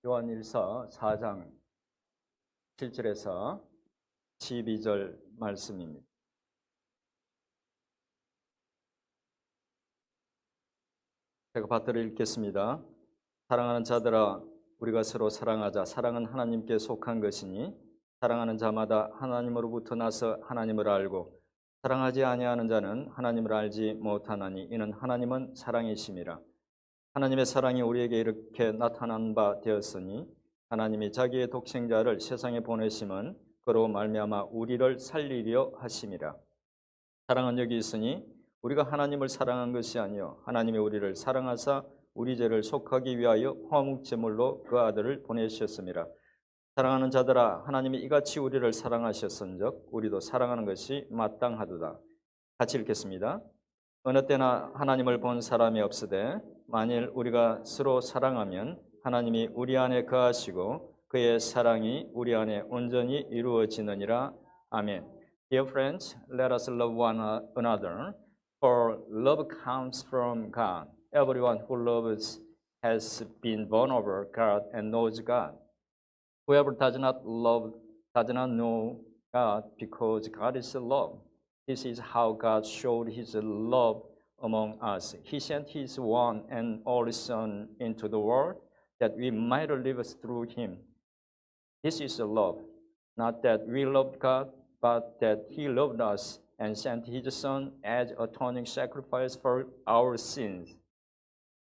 요한일서 4장 7절에서 12절 말씀입니다. 제가 받들어 읽겠습니다. 사랑하는 자들아, 우리가 서로 사랑하자. 사랑은 하나님께 속한 것이니 사랑하는 자마다 하나님으로부터 나서 하나님을 알고 사랑하지 아니하는 자는 하나님을 알지 못하나니 이는 하나님은 사랑이심이라. 하나님의 사랑이 우리에게 이렇게 나타난 바 되었으니 하나님이 자기의 독생자를 세상에 보내심은 그로 말미암아 우리를 살리려 하심이라. 사랑은 여기 있으니 우리가 하나님을 사랑한 것이 아니요 하나님이 우리를 사랑하사 우리 죄를 속하기 위하여 화목제물로 그 아들을 보내셨습니다. 사랑하는 자들아, 하나님이 이같이 우리를 사랑하셨은즉 우리도 사랑하는 것이 마땅하도다. 같이 읽겠습니다. 어느 때나 하나님을 본 사람이 없으되 만일 우리가 서로 사랑하면 하나님이 우리 안에 거하시고 그의 사랑이 우리 안에 온전히 이루어지느니라. 아멘. Dear friends, let us love one another, for love comes from God. Everyone who loves has been born of God and knows God. Whoever does not love does not know God, because God is love. This is how God showed His love among us. He sent His one and only Son into the world that we might live through Him. This is love, not that we loved God, but that He loved us and sent His Son as atoning sacrifice for our sins.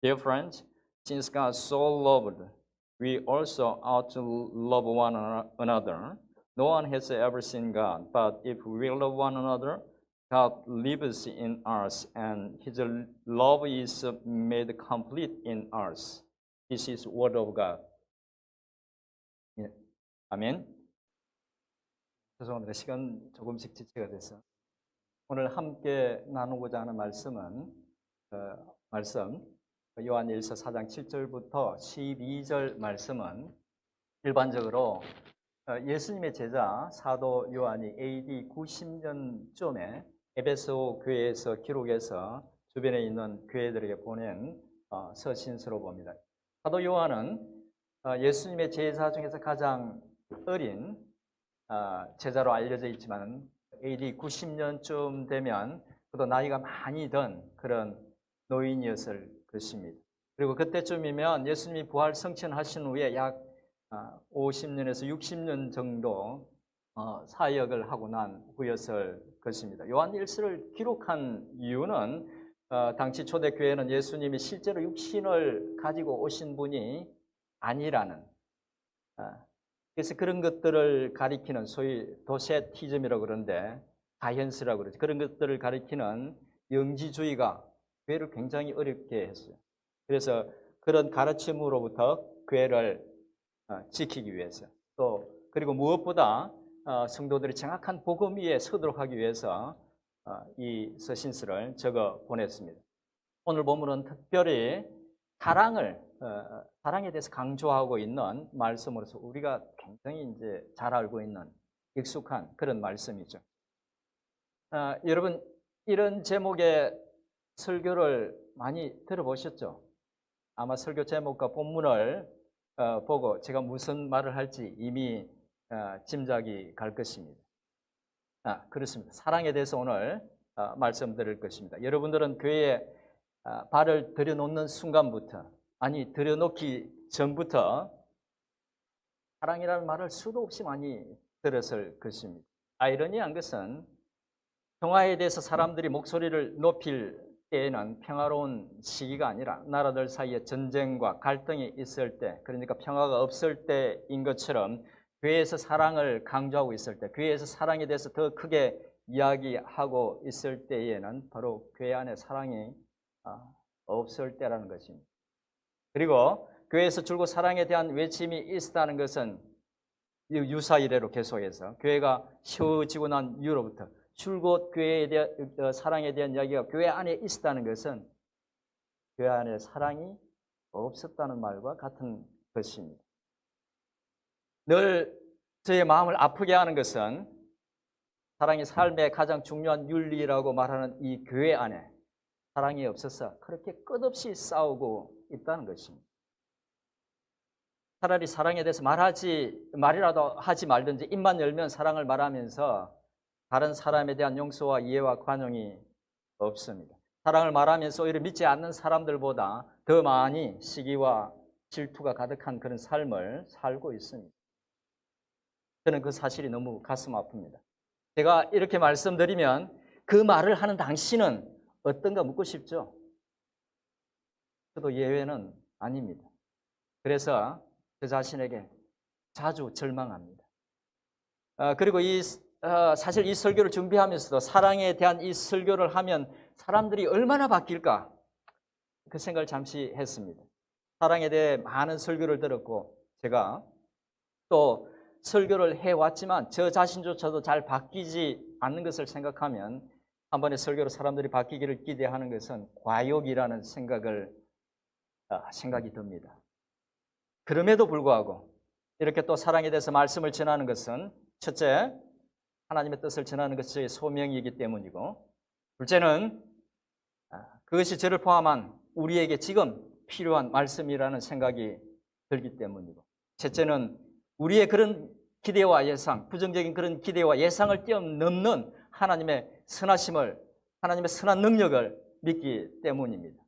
Dear friends, since God so loved, we also ought to love one another. No one has ever seen God, but if we love one another, God lives in us, and His love is made complete in us. This is word of God. 아멘. 죄송합니다. 시간 조금씩 지체가 돼서 오늘 함께 나누고자 하는 말씀은 요한일서 4장 7절부터 12절 말씀은 일반적으로 예수님의 제자 사도 요한이 AD 90년쯤에 에베소 교회에서 기록해서 주변에 있는 교회들에게 보낸 서신서로 봅니다. 사도 요한은 예수님의 제자 중에서 가장 어린 제자로 알려져 있지만 AD 90년쯤 되면 그도 나이가 많이 든 그런 노인이었을 것입니다. 그리고 그때쯤이면 예수님이 부활 성천하신 후에 약 50년에서 60년 정도 사역을 하고 난 후였을 것입니다. 요한일서를 기록한 이유는 당시 초대교회는 예수님이 실제로 육신을 가지고 오신 분이 아니라는, 그래서 그런 것들을 가리키는 소위 도세티즘이라고 그러는데 가현스라고 그러죠. 그런 것들을 가리키는 영지주의가 교회를 굉장히 어렵게 했어요. 그래서 그런 가르침으로부터 교회를 지키기 위해서 또 그리고 무엇보다 성도들이 정확한 복음 위에 서도록 하기 위해서 이 서신서를 적어 보냈습니다. 오늘 본문은 특별히 사랑에 대해서 강조하고 있는 말씀으로서 우리가 굉장히 이제 잘 알고 있는 익숙한 그런 말씀이죠. 여러분 이런 제목의 설교를 많이 들어보셨죠? 아마 설교 제목과 본문을 보고 제가 무슨 말을 할지 이미 짐작이 갈 것입니다. 그렇습니다. 사랑에 대해서 오늘 말씀드릴 것입니다. 여러분들은 교회에 발을 들여놓는 순간부터, 아니 들여놓기 전부터 사랑이라는 말을 수도 없이 많이 들었을 것입니다. 아이러니한 것은 평화에 대해서 사람들이 목소리를 높일 때에는 평화로운 시기가 아니라 나라들 사이에 전쟁과 갈등이 있을 때, 그러니까 평화가 없을 때인 것처럼 교회에서 사랑을 강조하고 있을 때, 교회에서 사랑에 대해서 더 크게 이야기하고 있을 때에는 바로 교회 안에 사랑이 없을 때라는 것입니다. 그리고 교회에서 줄곧 사랑에 대한 외침이 있었다는 것은 유사 이래로 계속해서 교회가 세워지고 난 이후로부터 줄곧 교회에 대한 사랑에 대한 이야기가 교회 안에 있었다는 것은 교회 안에 사랑이 없었다는 말과 같은 것입니다. 늘 저의 마음을 아프게 하는 것은 사랑이 삶의 가장 중요한 윤리라고 말하는 이 교회 안에 사랑이 없어서 그렇게 끝없이 싸우고 있다는 것입니다. 차라리 사랑에 대해서 말이라도 하지 말든지 입만 열면 사랑을 말하면서 다른 사람에 대한 용서와 이해와 관용이 없습니다. 사랑을 말하면서 오히려 믿지 않는 사람들보다 더 많이 시기와 질투가 가득한 그런 삶을 살고 있습니다. 저는 그 사실이 너무 가슴 아픕니다. 제가 이렇게 말씀드리면 그 말을 하는 당신은 어떤가 묻고 싶죠? 저도 예외는 아닙니다. 그래서 저 자신에게 자주 절망합니다. 그리고 사실 이 설교를 준비하면서도 사랑에 대한 이 설교를 하면 사람들이 얼마나 바뀔까 그 생각을 잠시 했습니다. 사랑에 대해 많은 설교를 들었고 제가 또 설교를 해왔지만 저 자신조차도 잘 바뀌지 않는 것을 생각하면 한 번의 설교로 사람들이 바뀌기를 기대하는 것은 과욕이라는 생각이 듭니다. 그럼에도 불구하고 이렇게 또 사랑에 대해서 말씀을 전하는 것은 첫째, 하나님의 뜻을 전하는 것이 저의 소명이기 때문이고, 둘째는 그것이 저를 포함한 우리에게 지금 필요한 말씀이라는 생각이 들기 때문이고, 셋째는 우리의 그런 기대와 예상, 부정적인 그런 기대와 예상을 뛰어넘는 하나님의 선하심을, 하나님의 선한 능력을 믿기 때문입니다.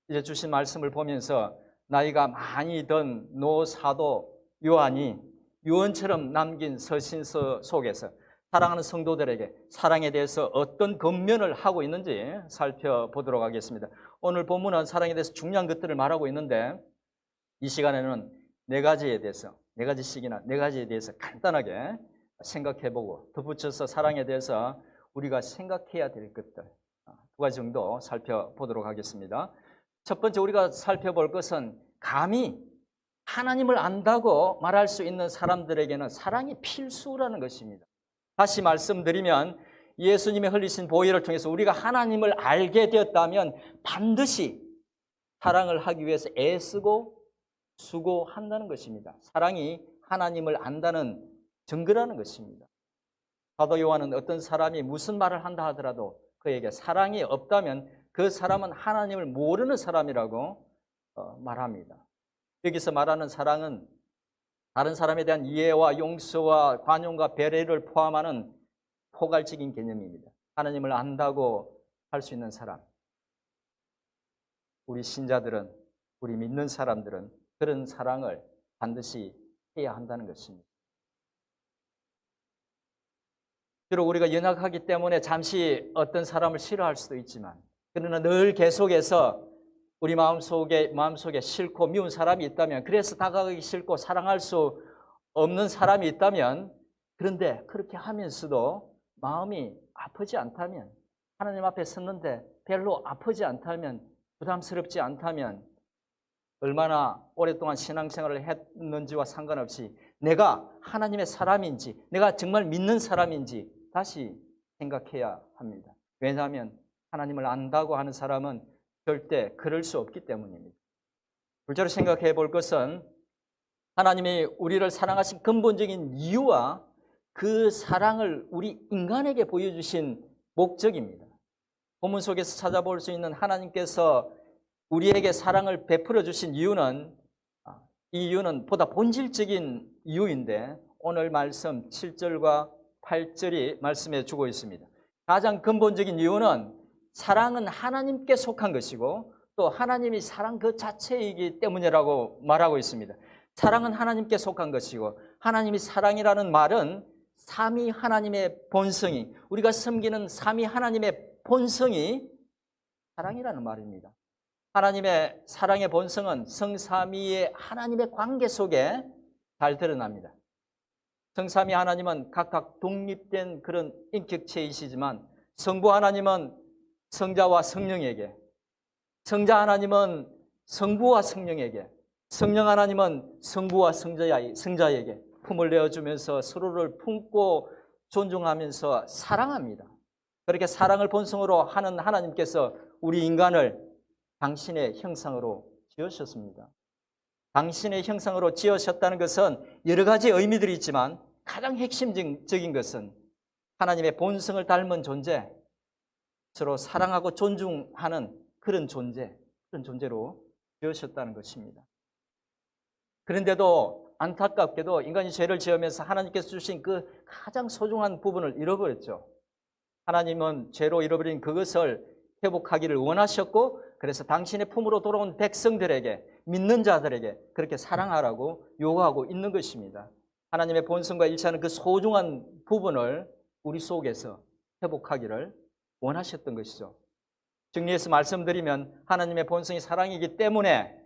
이제 주신 말씀을 보면서 나이가 많이 든 노사도 요한이 유언처럼 남긴 서신서 속에서 사랑하는 성도들에게 사랑에 대해서 어떤 권면을 하고 있는지 살펴보도록 하겠습니다. 오늘 본문은 사랑에 대해서 중요한 것들을 말하고 있는데 이 시간에는 네 가지에 대해서 간단하게 생각해보고 덧붙여서 사랑에 대해서 우리가 생각해야 될 것들 두 가지 정도 살펴보도록 하겠습니다. 첫 번째 우리가 살펴볼 것은 감히 하나님을 안다고 말할 수 있는 사람들에게는 사랑이 필수라는 것입니다. 다시 말씀드리면 예수님의 흘리신 보혈을 통해서 우리가 하나님을 알게 되었다면 반드시 사랑을 하기 위해서 애쓰고 수고한다는 것입니다. 사랑이 하나님을 안다는 증거라는 것입니다. 사도 요한은 어떤 사람이 무슨 말을 한다 하더라도 그에게 사랑이 없다면 그 사람은 하나님을 모르는 사람이라고 말합니다. 여기서 말하는 사랑은 다른 사람에 대한 이해와 용서와 관용과 배려를 포함하는 포괄적인 개념입니다. 하나님을 안다고 할 수 있는 사람, 우리 신자들은, 우리 믿는 사람들은 그런 사랑을 반드시 해야 한다는 것입니다. 비록 우리가 연약하기 때문에 잠시 어떤 사람을 싫어할 수도 있지만 그러나 늘 계속해서 우리 마음속에 싫고 미운 사람이 있다면, 그래서 다가가기 싫고 사랑할 수 없는 사람이 있다면, 그런데 그렇게 하면서도 마음이 아프지 않다면, 하나님 앞에 섰는데 별로 아프지 않다면, 부담스럽지 않다면 얼마나 오랫동안 신앙생활을 했는지와 상관없이 내가 하나님의 사람인지, 내가 정말 믿는 사람인지 다시 생각해야 합니다. 왜냐하면 하나님을 안다고 하는 사람은 절대 그럴 수 없기 때문입니다. 둘째로 생각해 볼 것은 하나님이 우리를 사랑하신 근본적인 이유와 그 사랑을 우리 인간에게 보여주신 목적입니다. 본문 속에서 찾아볼 수 있는 하나님께서 우리에게 사랑을 베풀어 주신 이유는, 이 이유는 보다 본질적인 이유인데 오늘 말씀 7절과 8절이 말씀해 주고 있습니다. 가장 근본적인 이유는 사랑은 하나님께 속한 것이고 또 하나님이 사랑 그 자체이기 때문이라고 말하고 있습니다. 사랑은 하나님께 속한 것이고 하나님이 사랑이라는 말은 삼위 하나님의 본성이, 우리가 섬기는 삼위 하나님의 본성이 사랑이라는 말입니다. 하나님의 사랑의 본성은 성삼위의 하나님의 관계 속에 잘 드러납니다. 성삼위 하나님은 각각 독립된 그런 인격체이시지만 성부 하나님은 성자와 성령에게, 성자 하나님은 성부와 성령에게, 성령 하나님은 성부와 성자에게 품을 내어주면서 서로를 품고 존중하면서 사랑합니다. 그렇게 사랑을 본성으로 하는 하나님께서 우리 인간을 당신의 형상으로 지으셨습니다. 당신의 형상으로 지으셨다는 것은 여러 가지 의미들이 있지만 가장 핵심적인 것은 하나님의 본성을 닮은 존재, 서로 사랑하고 존중하는 그런 존재로 지으셨다는 것입니다. 그런데도 안타깝게도 인간이 죄를 지으면서 하나님께서 주신 그 가장 소중한 부분을 잃어버렸죠. 하나님은 죄로 잃어버린 그것을 회복하기를 원하셨고, 그래서 당신의 품으로 돌아온 백성들에게, 믿는 자들에게 그렇게 사랑하라고 요구하고 있는 것입니다. 하나님의 본성과 일치하는 그 소중한 부분을 우리 속에서 회복하기를 원하셨던 것이죠. 정리해서 말씀드리면 하나님의 본성이 사랑이기 때문에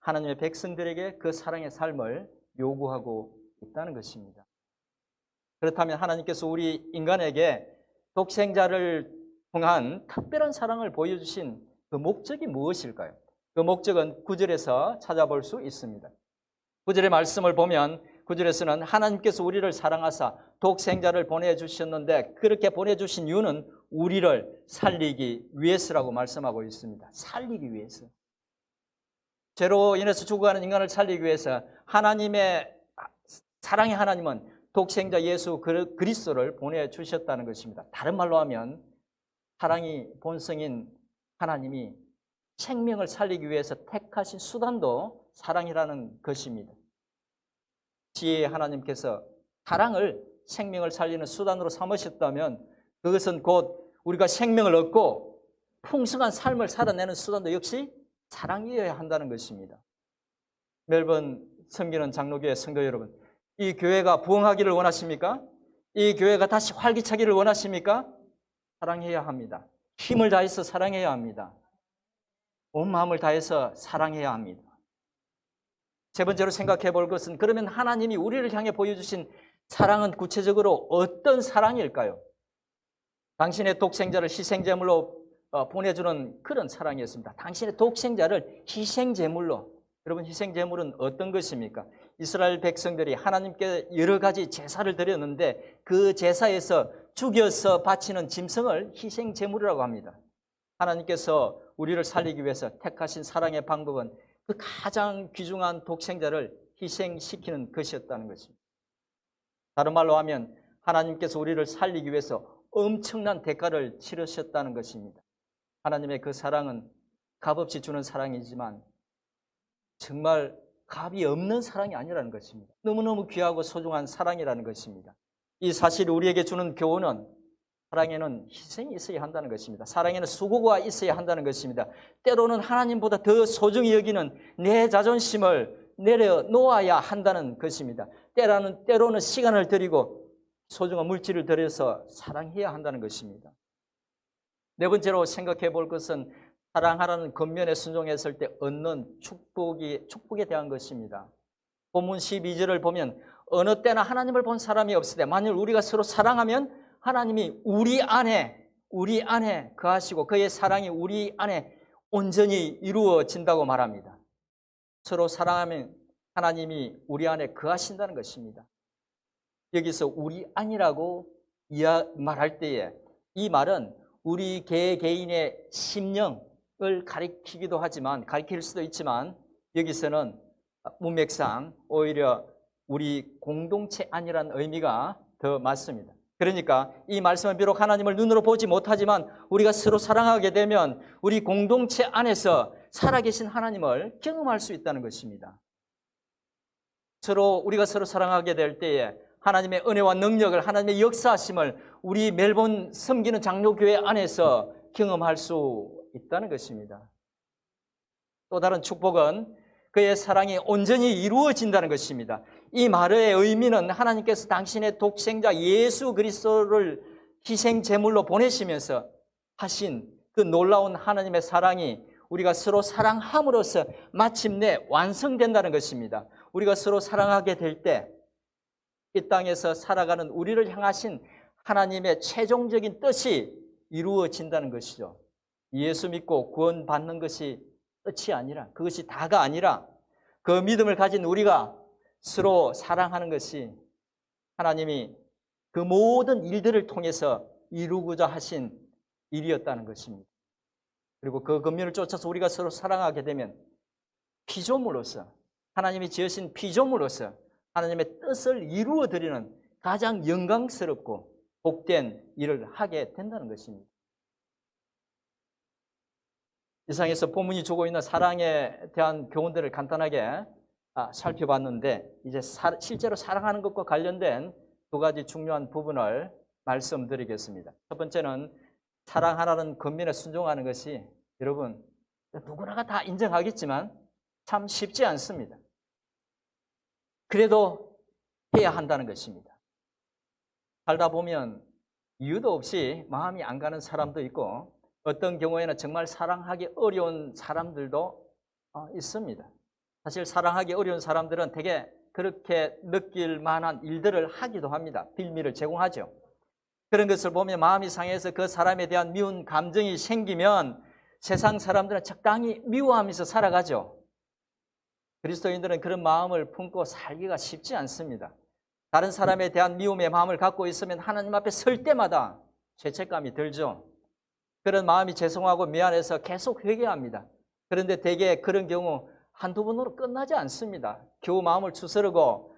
하나님의 백성들에게 그 사랑의 삶을 요구하고 있다는 것입니다. 그렇다면 하나님께서 우리 인간에게 독생자를 통한 특별한 사랑을 보여주신 그 목적이 무엇일까요? 그 목적은 9절에서 찾아볼 수 있습니다. 9절의 말씀을 보면 9절에서는 하나님께서 우리를 사랑하사 독생자를 보내주셨는데, 그렇게 보내주신 이유는 우리를 살리기 위해서라고 말씀하고 있습니다. 살리기 위해서. 죄로 인해서 죽어가는 인간을 살리기 위해서 하나님의 사랑의 하나님은 독생자 예수 그리스도를 보내주셨다는 것입니다. 다른 말로 하면 사랑이 본성인 하나님이 생명을 살리기 위해서 택하신 수단도 사랑이라는 것입니다. 지혜의 하나님께서 사랑을 생명을 살리는 수단으로 삼으셨다면 그것은 곧 우리가 생명을 얻고 풍성한 삶을 살아내는 수단도 역시 사랑이어야 한다는 것입니다. 멜번 섬기는 장로교회 성도 여러분, 이 교회가 부흥하기를 원하십니까? 이 교회가 다시 활기차기를 원하십니까? 사랑해야 합니다. 힘을 다해서 사랑해야 합니다. 온 마음을 다해서 사랑해야 합니다. 세 번째로 생각해 볼 것은, 그러면 하나님이 우리를 향해 보여주신 사랑은 구체적으로 어떤 사랑일까요? 당신의 독생자를 희생제물로 보내주는 그런 사랑이었습니다. 당신의 독생자를 희생제물로. 여러분, 희생제물은 어떤 것입니까? 이스라엘 백성들이 하나님께 여러 가지 제사를 드렸는데 그 제사에서 죽여서 바치는 짐승을 희생제물이라고 합니다. 하나님께서 우리를 살리기 위해서 택하신 사랑의 방법은 그 가장 귀중한 독생자를 희생시키는 것이었다는 것입니다. 다른 말로 하면 하나님께서 우리를 살리기 위해서 엄청난 대가를 치르셨다는 것입니다. 하나님의 그 사랑은 값없이 주는 사랑이지만 정말 값이 없는 사랑이 아니라는 것입니다. 너무너무 귀하고 소중한 사랑이라는 것입니다. 이 사실이 우리에게 주는 교훈은 사랑에는 희생이 있어야 한다는 것입니다. 사랑에는 수고가 있어야 한다는 것입니다. 때로는 하나님보다 더 소중히 여기는 내 자존심을 내려놓아야 한다는 것입니다. 때로는 시간을 들이고 소중한 물질을 들여서 사랑해야 한다는 것입니다. 네 번째로 생각해 볼 것은 사랑하라는 겉면에 순종했을 때 얻는 축복에 대한 것입니다. 본문 12절을 보면 어느 때나 하나님을 본 사람이 없으되 만일 우리가 서로 사랑하면 하나님이 우리 안에 거하시고 그의 사랑이 우리 안에 온전히 이루어진다고 말합니다. 서로 사랑하면 하나님이 우리 안에 거하신다는 것입니다. 여기서 우리 안이라고 말할 때에 이 말은 우리 개인의 심령을 가리킬 수도 있지만 여기서는 문맥상 오히려 우리 공동체 안이라는 의미가 더 맞습니다. 그러니까 이 말씀은 비록 하나님을 눈으로 보지 못하지만 우리가 서로 사랑하게 되면 우리 공동체 안에서 살아계신 하나님을 경험할 수 있다는 것입니다. 우리가 서로 사랑하게 될 때에 하나님의 은혜와 능력을, 하나님의 역사하심을 우리 멜본 섬기는 장로교회 안에서 경험할 수 있다는 것입니다. 또 다른 축복은 그의 사랑이 온전히 이루어진다는 것입니다. 이 말의 의미는 하나님께서 당신의 독생자 예수 그리스도를 희생제물로 보내시면서 하신 그 놀라운 하나님의 사랑이 우리가 서로 사랑함으로써 마침내 완성된다는 것입니다. 우리가 서로 사랑하게 될 때 이 땅에서 살아가는 우리를 향하신 하나님의 최종적인 뜻이 이루어진다는 것이죠. 예수 믿고 구원받는 것이 끝이 아니라, 그것이 다가 아니라 그 믿음을 가진 우리가 서로 사랑하는 것이 하나님이 그 모든 일들을 통해서 이루고자 하신 일이었다는 것입니다. 그리고 그 권면을 쫓아서 우리가 서로 사랑하게 되면 피조물로서, 하나님이 지으신 피조물로서 하나님의 뜻을 이루어드리는 가장 영광스럽고 복된 일을 하게 된다는 것입니다. 이상에서 본문이 주고 있는 사랑에 대한 교훈들을 간단하게 살펴봤는데 이제 실제로 사랑하는 것과 관련된 두 가지 중요한 부분을 말씀드리겠습니다. 첫 번째는 사랑하라는 권면에 순종하는 것이 여러분 누구나가 다 인정하겠지만 참 쉽지 않습니다. 그래도 해야 한다는 것입니다. 살다 보면 이유도 없이 마음이 안 가는 사람도 있고 어떤 경우에는 정말 사랑하기 어려운 사람들도 있습니다. 사실 사랑하기 어려운 사람들은 되게 그렇게 느낄 만한 일들을 하기도 합니다. 빌미를 제공하죠. 그런 것을 보면 마음이 상해서 그 사람에 대한 미운 감정이 생기면 세상 사람들은 적당히 미워하면서 살아가죠. 그리스도인들은 그런 마음을 품고 살기가 쉽지 않습니다. 다른 사람에 대한 미움의 마음을 갖고 있으면 하나님 앞에 설 때마다 죄책감이 들죠. 그런 마음이 죄송하고 미안해서 계속 회개합니다. 그런데 대개 그런 경우 한두 번으로 끝나지 않습니다. 겨우 마음을 추스르고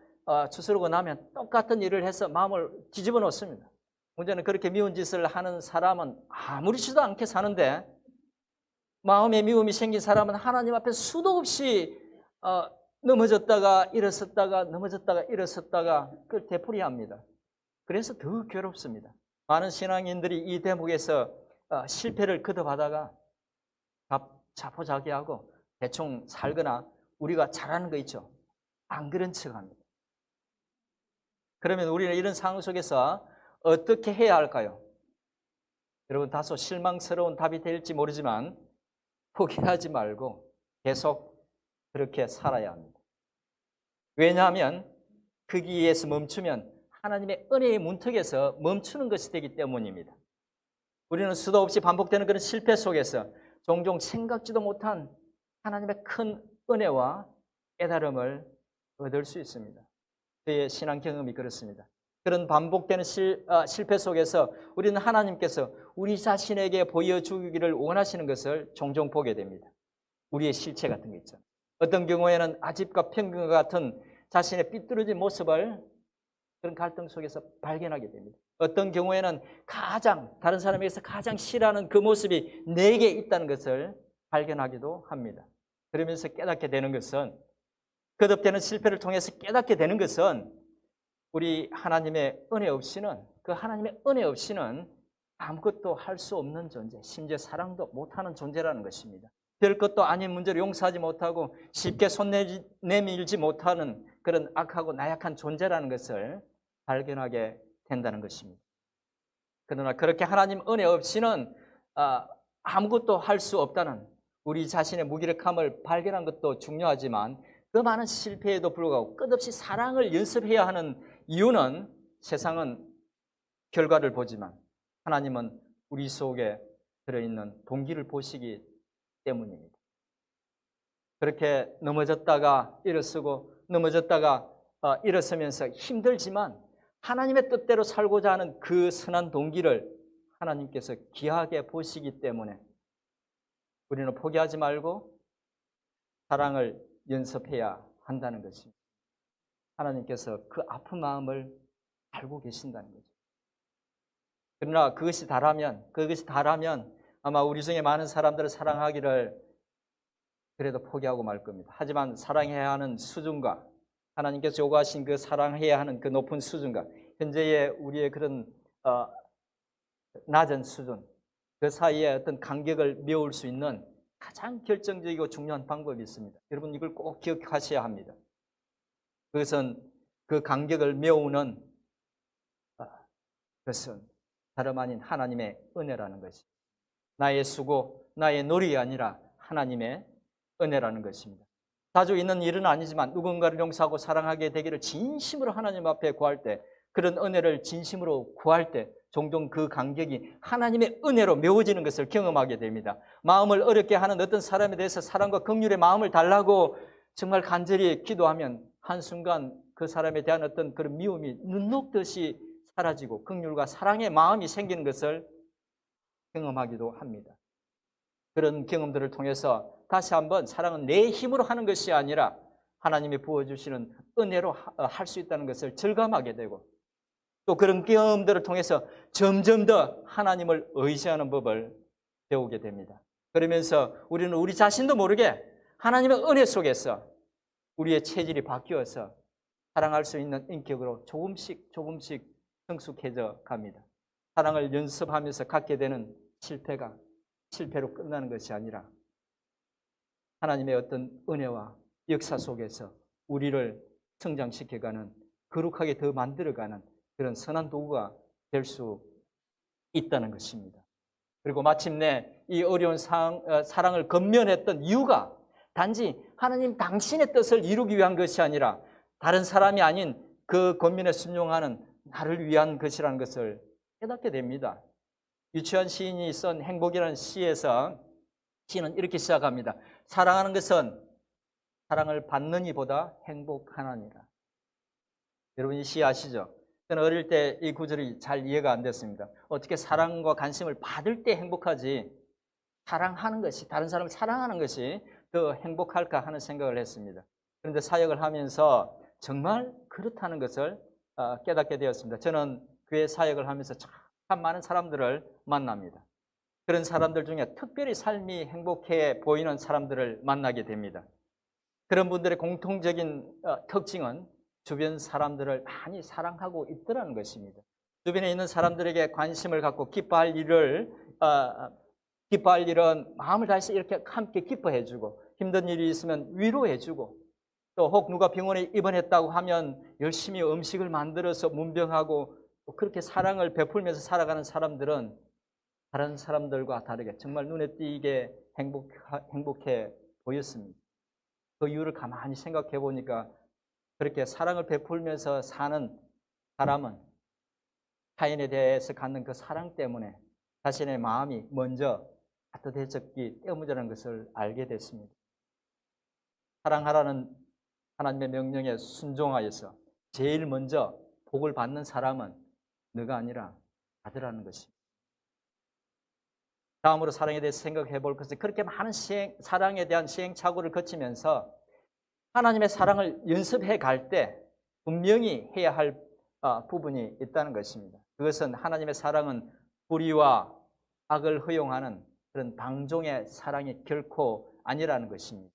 나면 똑같은 일을 해서 마음을 뒤집어 놓습니다. 문제는 그렇게 미운 짓을 하는 사람은 아무렇지도 않게 사는데 마음에 미움이 생긴 사람은 하나님 앞에 수도 없이 넘어졌다가 일어섰다가 넘어졌다가 일어섰다가 그걸 되풀이합니다. 그래서 더 괴롭습니다. 많은 신앙인들이 이 대목에서 실패를 거듭하다가 자포자기하고 대충 살거나 우리가 잘하는 거 있죠. 안 그런 척합니다. 그러면 우리는 이런 상황 속에서 어떻게 해야 할까요? 여러분 다소 실망스러운 답이 될지 모르지만 포기하지 말고 계속 그렇게 살아야 합니다. 왜냐하면 거기에서 멈추면 하나님의 은혜의 문턱에서 멈추는 것이 되기 때문입니다. 우리는 수도 없이 반복되는 그런 실패 속에서 종종 생각지도 못한 하나님의 큰 은혜와 깨달음을 얻을 수 있습니다. 저의 신앙 경험이 그렇습니다. 그런 반복되는 실패 속에서 우리는 하나님께서 우리 자신에게 보여주기를 원하시는 것을 종종 보게 됩니다. 우리의 실체 같은 거 있죠. 어떤 경우에는 아집과 평균과 같은 자신의 삐뚤어진 모습을 그런 갈등 속에서 발견하게 됩니다. 어떤 경우에는 다른 사람에게서 가장 싫어하는 그 모습이 내게 있다는 것을 발견하기도 합니다. 그러면서 깨닫게 되는 것은 거듭되는 실패를 통해서 깨닫게 되는 것은 우리 하나님의 은혜 없이는 하나님의 은혜 없이는 아무것도 할 수 없는 존재, 심지어 사랑도 못하는 존재라는 것입니다. 별 것도 아닌 문제를 용서하지 못하고 쉽게 손 내밀지 못하는 그런 악하고 나약한 존재라는 것을 발견하게 된다는 것입니다. 그러나 그렇게 하나님 은혜 없이는 아무것도 할 수 없다는 우리 자신의 무기력함을 발견한 것도 중요하지만 그 많은 실패에도 불구하고 끝없이 사랑을 연습해야 하는 이유는 세상은 결과를 보지만 하나님은 우리 속에 들어있는 동기를 보시기 때문입니다. 그렇게 넘어졌다가 일어서고 넘어졌다가 일어서면서 힘들지만 하나님의 뜻대로 살고자 하는 그 선한 동기를 하나님께서 귀하게 보시기 때문에 우리는 포기하지 말고 사랑을 연습해야 한다는 것입니다. 하나님께서 그 아픈 마음을 알고 계신다는 거죠. 그러나 그것이 다라면 아마 우리 중에 많은 사람들을 사랑하기를 그래도 포기하고 말 겁니다. 하지만 사랑해야 하는 수준과 하나님께서 요구하신 그 사랑해야 하는 그 높은 수준과 현재의 우리의 그런 낮은 수준, 그 사이에 어떤 간격을 메울 수 있는 가장 결정적이고 중요한 방법이 있습니다. 여러분 이걸 꼭 기억하셔야 합니다. 그것은 그 간격을 메우는 것은 다름 아닌 하나님의 은혜라는 것이 나의 수고, 나의 노력이 아니라 하나님의 은혜라는 것입니다. 자주 있는 일은 아니지만 누군가를 용서하고 사랑하게 되기를 진심으로 하나님 앞에 구할 때, 그런 은혜를 진심으로 구할 때 종종 그 간격이 하나님의 은혜로 메워지는 것을 경험하게 됩니다. 마음을 어렵게 하는 어떤 사람에 대해서 사랑과 긍휼의 마음을 달라고 정말 간절히 기도하면 한순간 그 사람에 대한 어떤 그런 미움이 눈 녹듯이 사라지고 긍휼과 사랑의 마음이 생기는 것을 경험하기도 합니다. 그런 경험들을 통해서 다시 한번 사랑은 내 힘으로 하는 것이 아니라 하나님이 부어주시는 은혜로 할 수 있다는 것을 절감하게 되고 또 그런 경험들을 통해서 점점 더 하나님을 의지하는 법을 배우게 됩니다. 그러면서 우리는 우리 자신도 모르게 하나님의 은혜 속에서 우리의 체질이 바뀌어서 사랑할 수 있는 인격으로 조금씩 성숙해져 갑니다. 사랑을 연습하면서 갖게 되는 실패가 실패로 끝나는 것이 아니라 하나님의 어떤 은혜와 역사 속에서 우리를 성장시켜가는, 거룩하게 더 만들어가는 그런 선한 도구가 될 수 있다는 것입니다. 그리고 마침내 이 어려운 사랑을 건면했던 이유가 단지 하나님 당신의 뜻을 이루기 위한 것이 아니라 다른 사람이 아닌 그 권면에 순종하는 나를 위한 것이라는 것을 깨닫게 됩니다. 유치원 시인이 쓴 행복이라는 시에서 시는 이렇게 시작합니다. 사랑하는 것은 사랑을 받는 이보다 행복하나니라. 여러분 이 시 아시죠? 저는 어릴 때 이 구절이 잘 이해가 안 됐습니다. 어떻게 사랑과 관심을 받을 때 행복하지 사랑하는 것이, 다른 사람을 사랑하는 것이 더 행복할까 하는 생각을 했습니다. 그런데 사역을 하면서 정말 그렇다는 것을 깨닫게 되었습니다. 저는 교회 사역을 하면서 참 많은 사람들을 만납니다. 그런 사람들 중에 특별히 삶이 행복해 보이는 사람들을 만나게 됩니다. 그런 분들의 공통적인 특징은 주변 사람들을 많이 사랑하고 있더라는 것입니다. 주변에 있는 사람들에게 관심을 갖고 기뻐할 일은 마음을 다해서 이렇게 함께 기뻐해주고, 힘든 일이 있으면 위로해주고, 또 혹 누가 병원에 입원했다고 하면 열심히 음식을 만들어서 문병하고 그렇게 사랑을 베풀면서 살아가는 사람들은 다른 사람들과 다르게 정말 눈에 띄게 행복해 보였습니다. 그 이유를 가만히 생각해 보니까 그렇게 사랑을 베풀면서 사는 사람은 타인에 대해서 갖는 그 사랑 때문에 자신의 마음이 먼저 따뜻해졌기 때문이라는 것을 알게 됐습니다. 사랑하라는 하나님의 명령에 순종하여서 제일 먼저 복을 받는 사람은 너가 아니라 아들라는 것입니다. 다음으로 사랑에 대해서 생각해 볼 것은 그렇게 많은 사랑에 대한 시행착오를 거치면서 하나님의 사랑을 연습해 갈 때 분명히 해야 할 부분이 있다는 것입니다. 그것은 하나님의 사랑은 불의와 악을 허용하는 그런 방종의 사랑이 결코 아니라는 것입니다.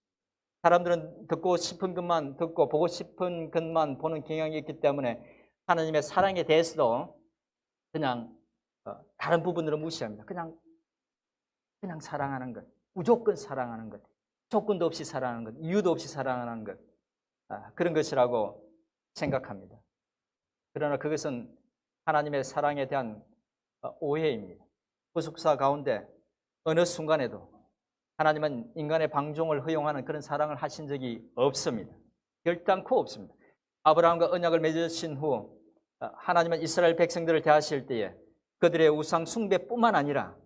사람들은 듣고 싶은 것만 듣고 보고 싶은 것만 보는 경향이 있기 때문에 하나님의 사랑에 대해서도 그냥 다른 부분으로 무시합니다. 그냥 사랑하는 것, 무조건 사랑하는 것, 조건도 없이 사랑하는 것, 이유도 없이 사랑하는 것, 그런 것이라고 생각합니다. 그러나 그것은 하나님의 사랑에 대한 오해입니다. 구속사 가운데 어느 순간에도 하나님은 인간의 방종을 허용하는 그런 사랑을 하신 적이 없습니다. 결단코 없습니다. 아브라함과 언약을 맺으신 후 하나님은 이스라엘 백성들을 대하실 때에 그들의 우상 숭배뿐만 아니라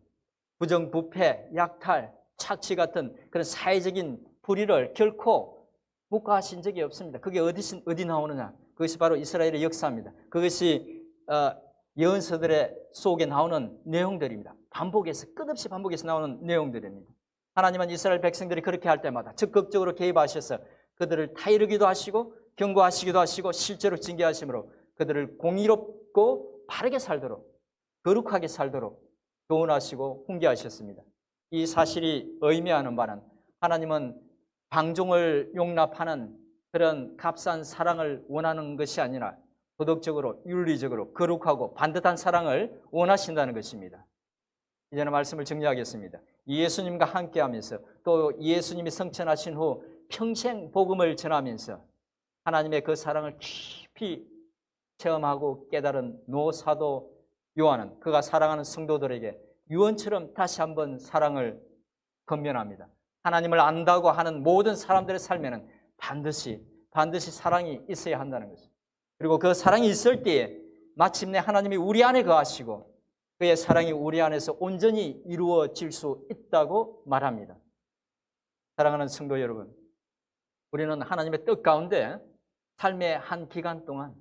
부정부패, 약탈, 착취 같은 그런 사회적인 불의를 결코 묵과하신 적이 없습니다. 그게 어디 나오느냐? 그것이 바로 이스라엘의 역사입니다. 그것이 예언서들의 속에 나오는 내용들입니다. 끝없이 반복해서 나오는 내용들입니다. 하나님은 이스라엘 백성들이 그렇게 할 때마다 적극적으로 개입하셔서 그들을 타이르기도 하시고 경고하시기도 하시고 실제로 징계하심으로 그들을 공의롭고 바르게 살도록, 거룩하게 살도록 교훈하시고 훈계하셨습니다. 이 사실이 의미하는 바는 하나님은 방종을 용납하는 그런 값싼 사랑을 원하는 것이 아니라 도덕적으로, 윤리적으로 거룩하고 반듯한 사랑을 원하신다는 것입니다. 이제는 말씀을 정리하겠습니다. 예수님과 함께하면서 또 예수님이 성천하신 후 평생 복음을 전하면서 하나님의 그 사랑을 깊이 체험하고 깨달은 노사도 요한은 그가 사랑하는 성도들에게 유언처럼 다시 한번 사랑을 건면합니다. 하나님을 안다고 하는 모든 사람들의 삶에는 반드시 사랑이 있어야 한다는 것입니다. 그리고 그 사랑이 있을 때에 마침내 하나님이 우리 안에 거하시고 그의 사랑이 우리 안에서 온전히 이루어질 수 있다고 말합니다. 사랑하는 성도 여러분, 우리는 하나님의 뜻 가운데 삶의 한 기간 동안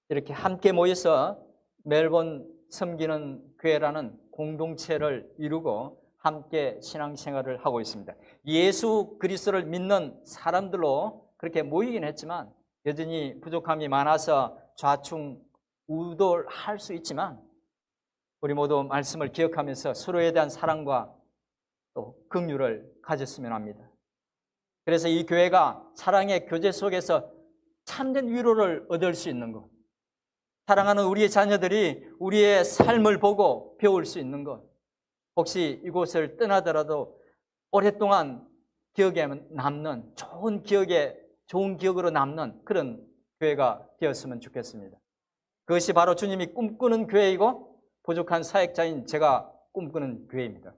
이렇게 함께 모여서 멜본 섬기는 교회라는 공동체를 이루고 함께 신앙생활을 하고 있습니다. 예수 그리스도를 믿는 사람들로 그렇게 모이긴 했지만 여전히 부족함이 많아서 좌충우돌할 수 있지만 우리 모두 말씀을 기억하면서 서로에 대한 사랑과 또 긍휼을 가졌으면 합니다. 그래서 이 교회가 사랑의 교제 속에서 참된 위로를 얻을 수 있는 것, 사랑하는 우리의 자녀들이 우리의 삶을 보고 배울 수 있는 것, 혹시 이곳을 떠나더라도 오랫동안 기억에 남는 좋은 기억으로 남는 그런 교회가 되었으면 좋겠습니다. 그것이 바로 주님이 꿈꾸는 교회이고 부족한 사역자인 제가 꿈꾸는 교회입니다.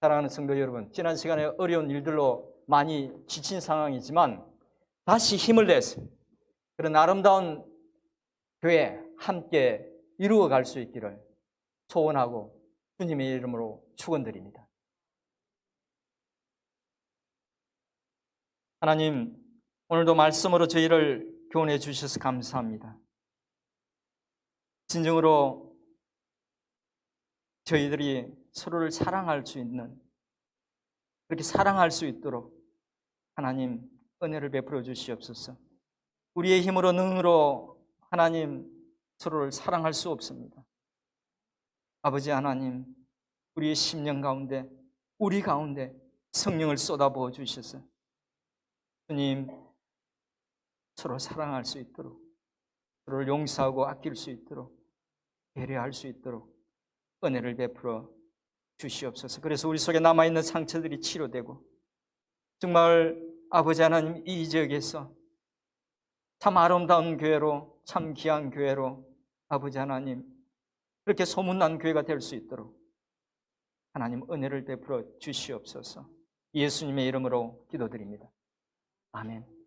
사랑하는 성도 여러분, 지난 시간에 어려운 일들로 많이 지친 상황이지만 다시 힘을 내서 그런 아름다운 교회 함께 이루어갈 수 있기를 소원하고 주님의 이름으로 축원드립니다. 하나님, 오늘도 말씀으로 저희를 교훈해 주셔서 감사합니다. 진정으로 저희들이 서로를 사랑할 수 있는, 그렇게 사랑할 수 있도록 하나님 은혜를 베풀어 주시옵소서. 우리의 힘으로 능으로 하나님 서로를 사랑할 수 없습니다. 아버지 하나님, 우리의 심령 가운데, 우리 가운데 성령을 쏟아부어 주셔서 주님 서로 사랑할 수 있도록, 서로를 용서하고 아낄 수 있도록, 배려할 수 있도록 은혜를 베풀어 주시옵소서. 그래서 우리 속에 남아있는 상처들이 치료되고 정말 아버지 하나님 이 지역에서 참 아름다운 교회로, 참 귀한 교회로 아버지 하나님 그렇게 소문난 교회가 될 수 있도록 하나님 은혜를 베풀어 주시옵소서. 예수님의 이름으로 기도드립니다. 아멘.